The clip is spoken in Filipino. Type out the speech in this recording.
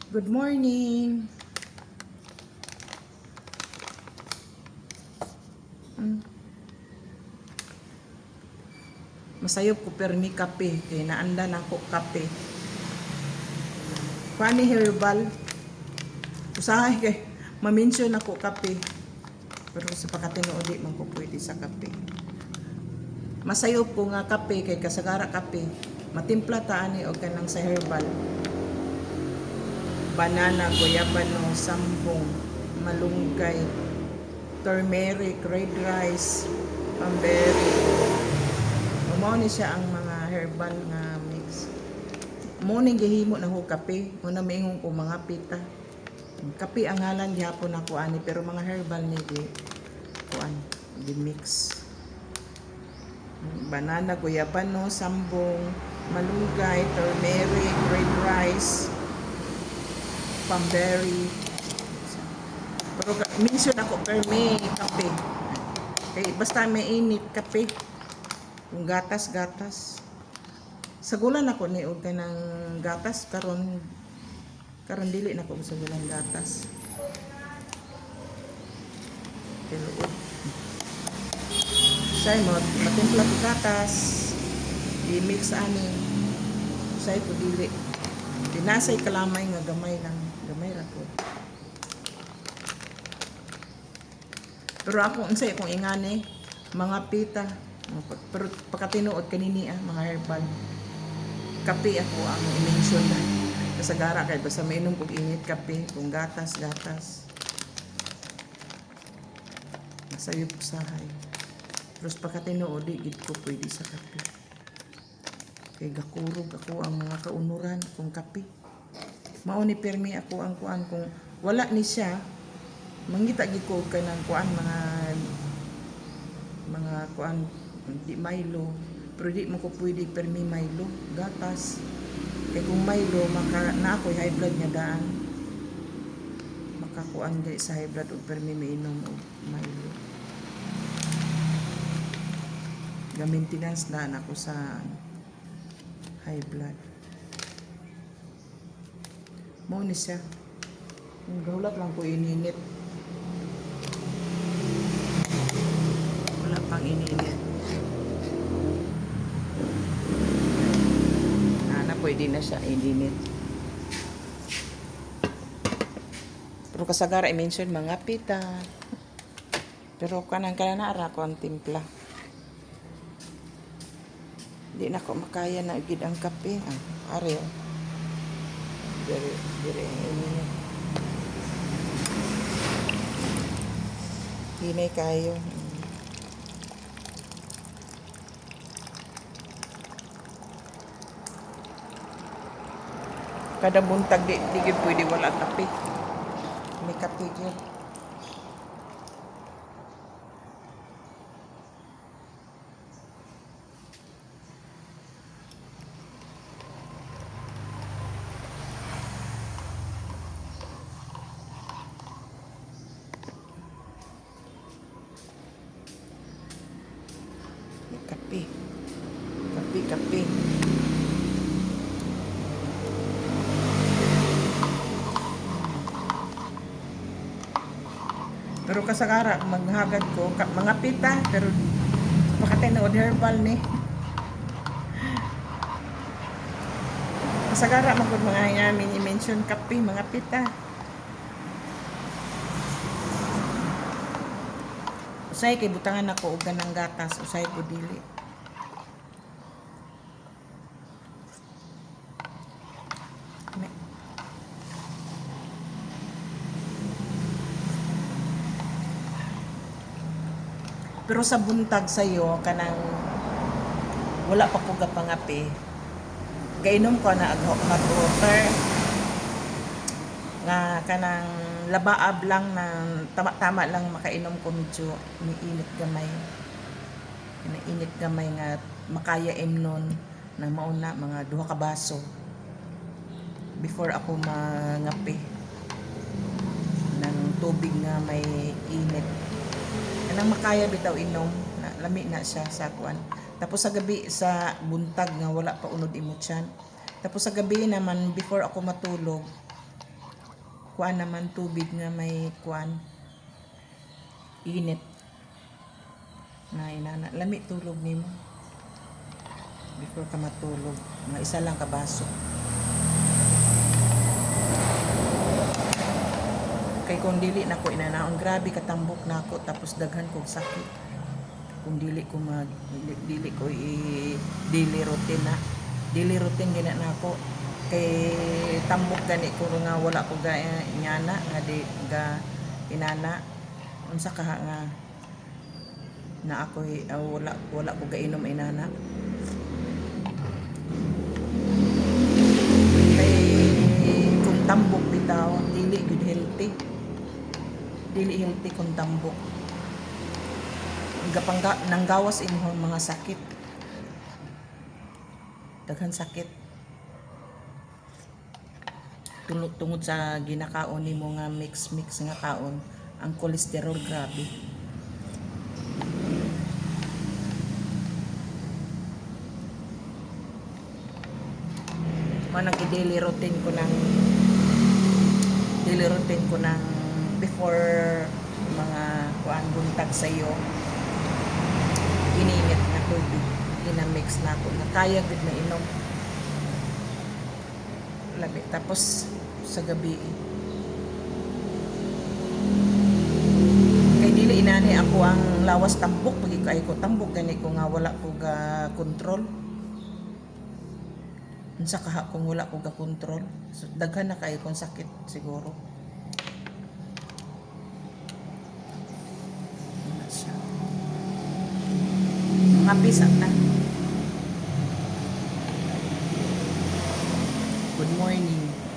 Good morning. Masayop ko permi kape kay naandan ako kape. Funny herbal. Usahay kay ma-mention ako kape. Pero sa pakatinuod man ko pwede sa kape. Masayop ko nga kape kay kasagara kape. Matimpla ta ani og kanang sa herbal. Banana, guyabano, sambong, malunggay, turmeric, red rice, pamberry. Mao ni siya ang mga herbal nga mix. Mo ning gihimo na ho kape, una miingon ko mga pita. Kape ang ngalan gihapon ako ani pero mga herbal ni di kuan di mix. Banana, guyabano, sambong, malunggay, turmeric, red rice, pamberry. Pero minsan ako per may kape. Kay basta may init kape. Kung gatas. Sagulan ako ni og kanang gatas karon dili na ko sa gulang gatas. Pero say mo matimpla ko gatas. I-mix ani. Say ko dili. Dinasay kalamay nga gamay ra ko. Pero ako unsay akong ingani mga pita. Pero pagkatinuod kanini mga herbal. Kape ako ang i-mention na. Kasagara kay basta mainom kog init kape, kung gatas. Masayop usahay. Pero pagkatinuod di gid ko pwede sa kape. Kay gakurog ako ang mga kaunuran kung kape. Mao ni permi ako ang kuan kung wala ni siya mangita gid ko kanang kuan mga kuan di Milo, pero di mo ko pwede permi Milo, gatas. Kaya kung Milo, na ako'y high blood nga daan. Makakuan di sa high blood o permi mainom o Milo. Maintenance daan ako sa high blood. Mo ni siya. Gahulat lang ko ininit. Wala pang ininit. Pwede na siya ininit. Pero kasagara i-mention mga pita. Pero kanang ara ko ang timpla. Di na ko makaya na gid ang kape. Are. Dire ininit. Hinay kayo. Kada buntag di gid pwede wala kape. May kape gyud. May kape. Kape. Pero kasagara maghagad ko mga pita pero makatinuod herbal ni. Kasagara magud mga namin i-mention kape mga pita. Usay kay butangan ako og ganang gatas, usay ko dili. Pero sa buntag sayo kanang wala pa ko gapangapi. Gainom ko na hot water nga kanang labaab lang na tama lang makainom ko medyo init gamay nga makaya imnon na mauna mga 2 ka baso before ako mangapi ng tubig nga may init. Kanang makaya bitaw inom na lami na siya sa kuan. Tapos sa gabi sa buntag nga wala pa unod imot siyan. Tapos sa gabi naman before ako matulog kuan naman tubig nga may kuan init na inana lami tulog nimo before ka matulog nga isa lang ka baso kay kung dili nako inanaon grabe katambok nako tapos daghan kog sakit kung dili ko dili ko daily routine gina nako kay tambok gani ko nga wala ko ga nyana nga di ga inana unsa ka nga na ako wala ko gainom inana kay kung tambok bitaw dili good healthy kung tambok gapangga nanggawas imong mga sakit daghan sakit tungod sa ginakaon nimo nga mix nga kaon ang cholesterol grabe manang daily routine ko ng before mga kuan buntag sa iyo ininit na tubig ina-mix na ako na kaya gud na inom labi tapos sa gabi kay dili inani ako ang lawas tambok pagi kay ko tambok gani ko nga wala ko ga control unsa ka kung wala ko ga control so, daghan na kay kung sakit siguro mga pisa na good morning